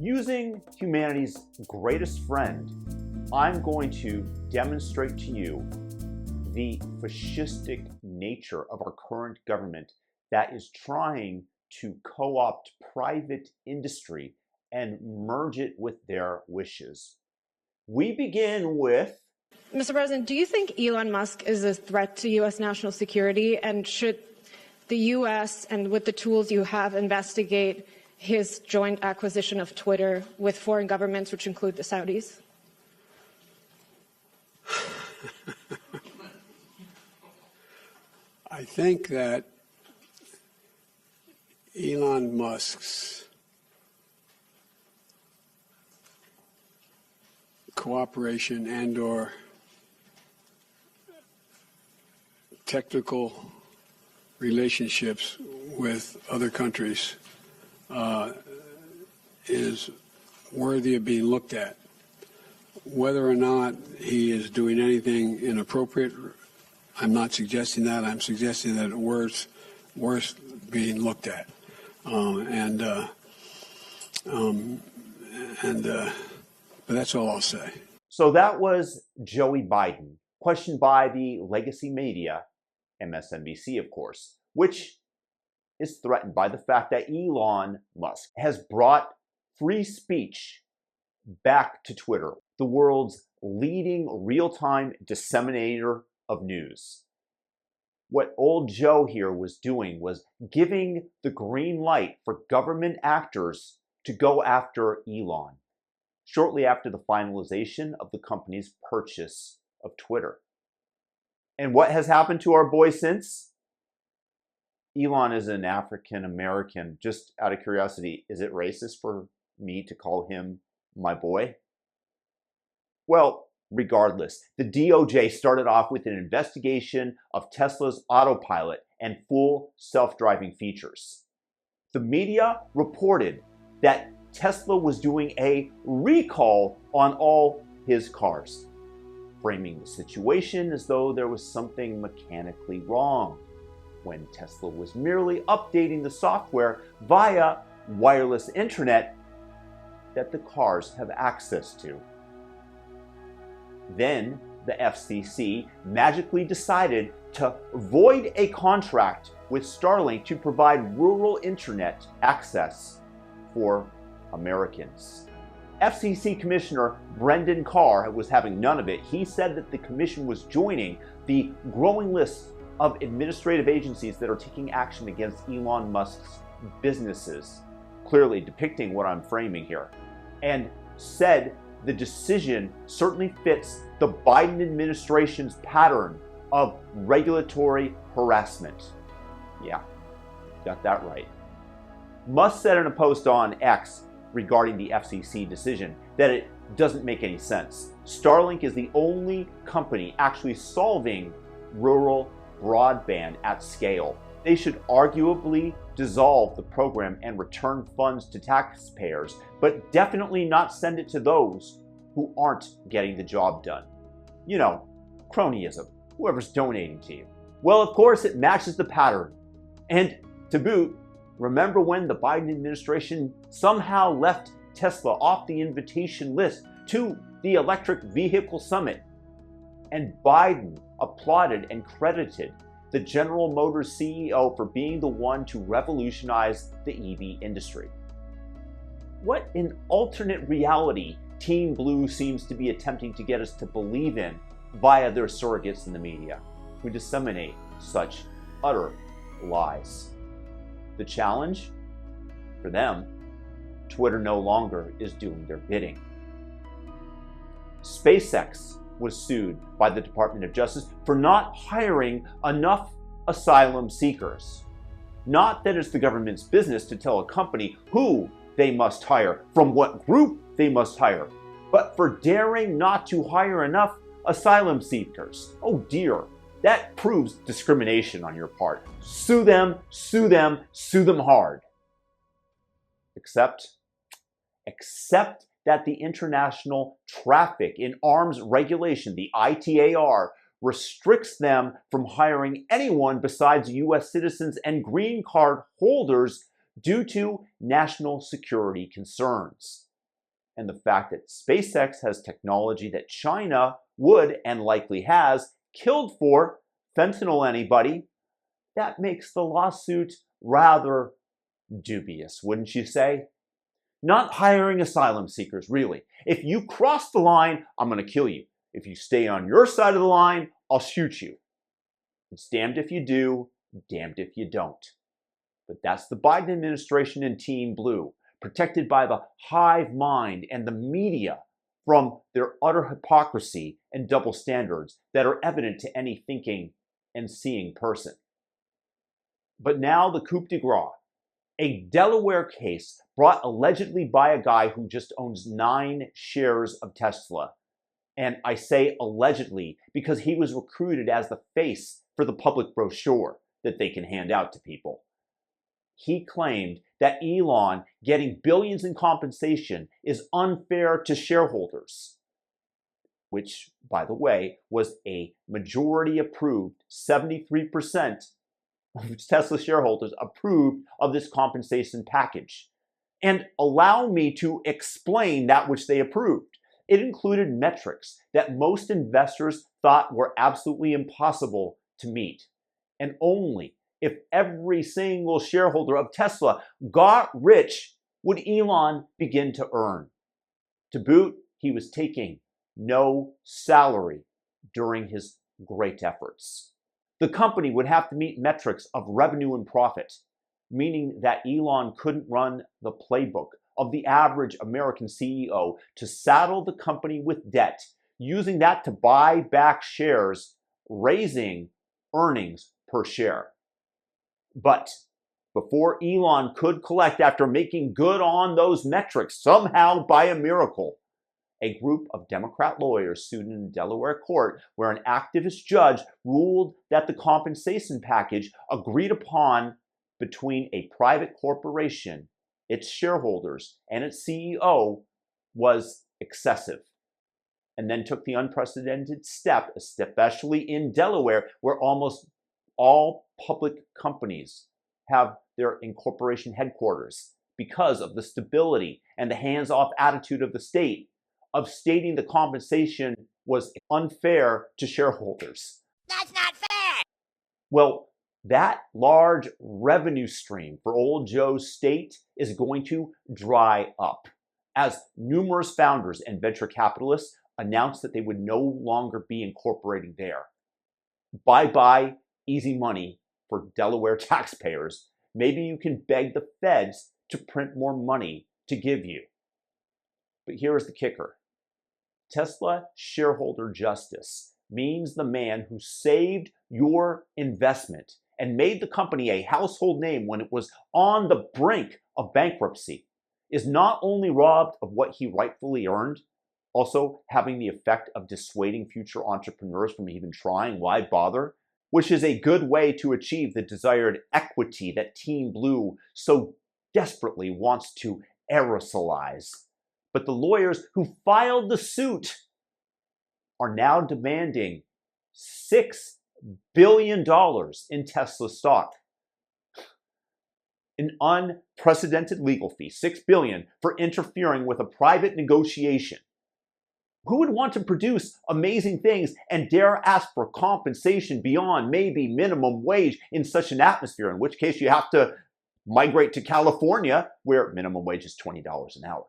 Using humanity's greatest friend, I'm going to demonstrate to you the fascistic nature of our current government that is trying to co-opt private industry and merge it with their wishes. We begin with... Mr. President, do you think Elon Musk is a threat to U.S. national security? And should the U.S., and with the tools you have, investigate his joint acquisition of Twitter with foreign governments, which include the Saudis? I think that Elon Musk's cooperation and/or technical relationships with other countries is worthy of being looked at. Whether or not he is doing anything inappropriate, I'm not suggesting that. I'm suggesting that it's worth being looked at. But that's all I'll say. So that was Joey Biden, questioned by the legacy media, MSNBC, of course, which is threatened by the fact that Elon Musk has brought free speech back to Twitter, the world's leading real-time disseminator of news. What old Joe here was doing was giving the green light for government actors to go after Elon, shortly after the finalization of the company's purchase of Twitter. And what has happened to our boy since? Elon is an African American. Just out of curiosity, is it racist for me to call him my boy? Well, regardless, the DOJ started off with an investigation of Tesla's autopilot and full self-driving features. The media reported that Tesla was doing a recall on all his cars, framing the situation as though there was something mechanically wrong, when Tesla was merely updating the software via wireless internet that the cars have access to. Then the FCC magically decided to void a contract with Starlink to provide rural internet access for Americans. FCC Commissioner Brendan Carr was having none of it. He said that the commission was joining the growing list of administrative agencies that are taking action against Elon Musk's businesses, clearly depicting what I'm framing here, and said the decision certainly fits the Biden administration's pattern of regulatory harassment. Yeah, got that right. Musk said in a post on X regarding the FCC decision that it doesn't make any sense. Starlink is the only company actually solving rural broadband at scale. They should arguably dissolve the program and return funds to taxpayers, but definitely not send it to those who aren't getting the job done. You know, cronyism, whoever's donating to you. Well, of course, it matches the pattern. And to boot, remember when the Biden administration somehow left Tesla off the invitation list to the Electric Vehicle Summit? And Biden applauded and credited the General Motors CEO for being the one to revolutionize the EV industry. What an alternate reality Team Blue seems to be attempting to get us to believe in via their surrogates in the media, who disseminate such utter lies. The challenge? For them, Twitter no longer is doing their bidding. SpaceX was sued by the Department of Justice for not hiring enough asylum seekers. Not that it's the government's business to tell a company who they must hire, from what group they must hire, but for daring not to hire enough asylum seekers. Oh dear, that proves discrimination on your part. Sue them, sue them, sue them hard. Except that the International Traffic in Arms Regulation, the ITAR, restricts them from hiring anyone besides U.S. citizens and green card holders due to national security concerns. and the fact that SpaceX has technology that China would and likely has killed for fentanyl anybody, that makes the lawsuit rather dubious, wouldn't you say? Not hiring asylum seekers, really. If you cross the line, I'm going to kill you. If you stay on your side of the line, I'll shoot you. It's damned if you do, damned if you don't. But that's the Biden administration and Team Blue, protected by the hive mind and the media from their utter hypocrisy and double standards that are evident to any thinking and seeing person. But now the coup de grace, a Delaware case brought allegedly by a guy who just owns 9 shares of Tesla. And I say allegedly because he was recruited as the face for the public brochure that they can hand out to people. He claimed that Elon getting billions in compensation is unfair to shareholders, which, by the way, was a majority approved, 73% of Tesla shareholders approved of this compensation package. And allow me to explain that which they approved. It included metrics that most investors thought were absolutely impossible to meet. And only if every single shareholder of Tesla got rich would Elon begin to earn. To boot, he was taking no salary during his great efforts. The company would have to meet metrics of revenue and profit, meaning that Elon couldn't run the playbook of the average American CEO to saddle the company with debt, using that to buy back shares, raising earnings per share. But before Elon could collect after making good on those metrics, somehow by a miracle, a group of Democrat lawyers sued in a Delaware court where an activist judge ruled that the compensation package agreed upon between a private corporation, its shareholders, and its CEO was excessive. And then took the unprecedented step, especially in Delaware, where almost all public companies have their incorporation headquarters because of the stability and the hands-off attitude of the state, of stating the compensation was unfair to shareholders. That's not fair! Well, that large revenue stream for old Joe's state is going to dry up as numerous founders and venture capitalists announced that they would no longer be incorporating there. Bye-bye easy money for Delaware taxpayers. Maybe you can beg the feds to print more money to give you. But here's the kicker. Tesla shareholder justice means the man who saved your investment and made the company a household name when it was on the brink of bankruptcy is not only robbed of what he rightfully earned, also having the effect of dissuading future entrepreneurs from even trying. Why bother? Which is a good way to achieve the desired equity that Team Blue so desperately wants to aerosolize. But the lawyers who filed the suit are now demanding $6 billion in Tesla stock. An unprecedented legal fee, $6 billion, for interfering with a private negotiation. Who would want to produce amazing things and dare ask for compensation beyond maybe minimum wage in such an atmosphere, in which case you have to migrate to California where minimum wage is $20 an hour.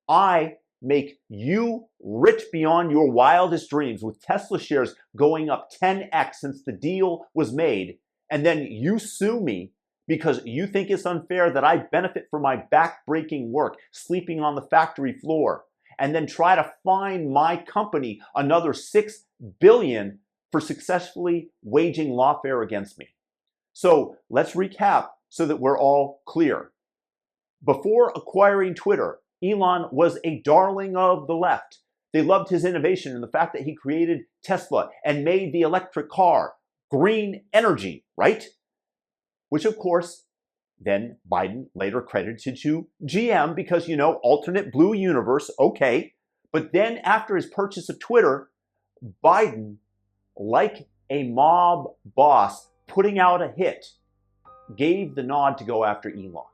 I make you rich beyond your wildest dreams with Tesla shares going up 10x since the deal was made, and then you sue me because you think it's unfair that I benefit from my back-breaking work, sleeping on the factory floor, and then try to fine my company another $6 billion for successfully waging lawfare against me. So let's recap so that we're all clear. Before acquiring Twitter, Elon was a darling of the left. They loved his innovation and the fact that he created Tesla and made the electric car green energy, right? Which, of course, then Biden later credited to GM because, alternate blue universe, okay. But then after his purchase of Twitter, Biden, like a mob boss putting out a hit, gave the nod to go after Elon.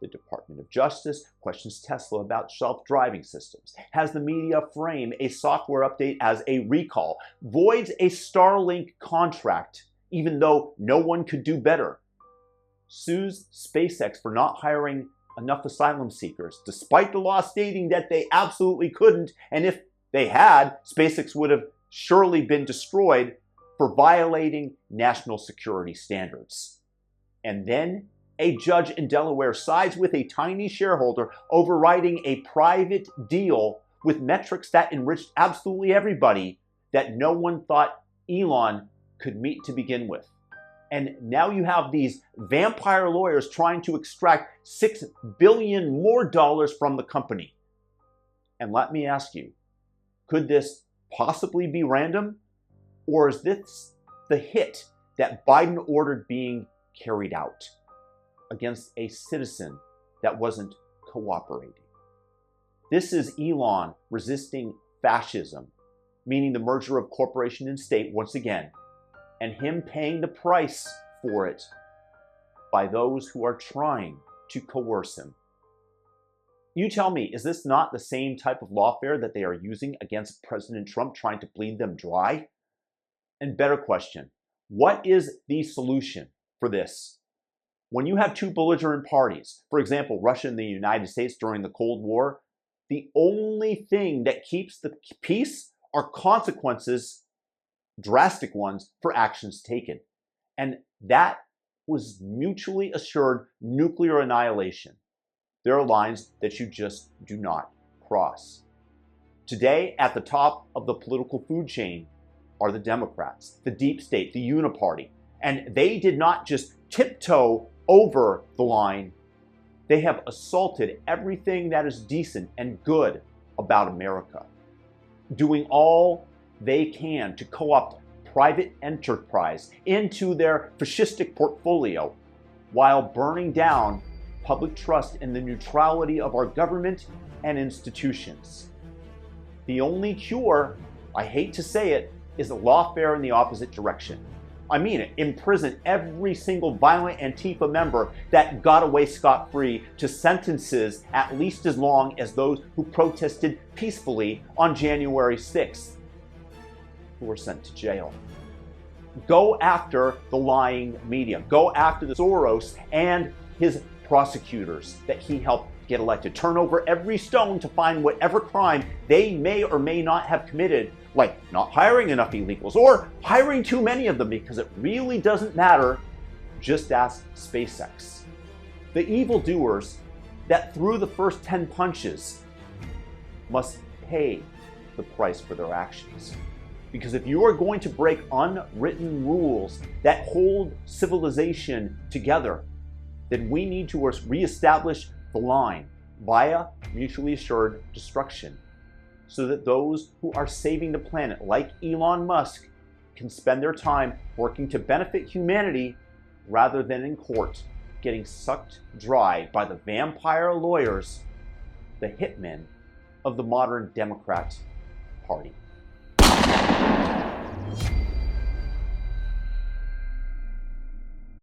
The Department of Justice questions Tesla about self-driving systems, has the media frame a software update as a recall, voids a Starlink contract even though no one could do better, sues SpaceX for not hiring enough asylum seekers, despite the law stating that they absolutely couldn't, and if they had, SpaceX would have surely been destroyed for violating national security standards. And then a judge in Delaware sides with a tiny shareholder, overriding a private deal with metrics that enriched absolutely everybody that no one thought Elon could meet to begin with. And now you have these vampire lawyers trying to extract $6 billion more from the company. And let me ask you, could this possibly be random? Or is this the hit that Biden ordered being carried out against a citizen that wasn't cooperating? This is Elon resisting fascism, meaning the merger of corporation and state once again, and him paying the price for it by those who are trying to coerce him. You tell me, is this not the same type of lawfare that they are using against President Trump, trying to bleed them dry? And better question, what is the solution for this? When you have two belligerent parties, for example, Russia and the United States during the Cold War, the only thing that keeps the peace are consequences, drastic ones, for actions taken. And that was mutually assured nuclear annihilation. There are lines that you just do not cross. Today, at the top of the political food chain are the Democrats, the deep state, the uni-party. And they did not just tiptoe over the line. They have assaulted everything that is decent and good about America, doing all they can to co-opt private enterprise into their fascistic portfolio while burning down public trust in the neutrality of our government and institutions. The only cure, I hate to say it, is lawfare in the opposite direction. I mean it, imprison every single violent Antifa member that got away scot-free to sentences at least as long as those who protested peacefully on January 6th, who were sent to jail. Go after the lying media. Go after the Soros and his prosecutors that he helped get elected. Turn over every stone to find whatever crime they may or may not have committed, like not hiring enough illegals or hiring too many of them, because it really doesn't matter. Just ask SpaceX. The evildoers that threw the first 10 punches must pay the price for their actions. Because if you are going to break unwritten rules that hold civilization together, then we need to reestablish the line via mutually assured destruction, so that those who are saving the planet, like Elon Musk, can spend their time working to benefit humanity rather than in court, getting sucked dry by the vampire lawyers, the hitmen of the modern Democrat Party.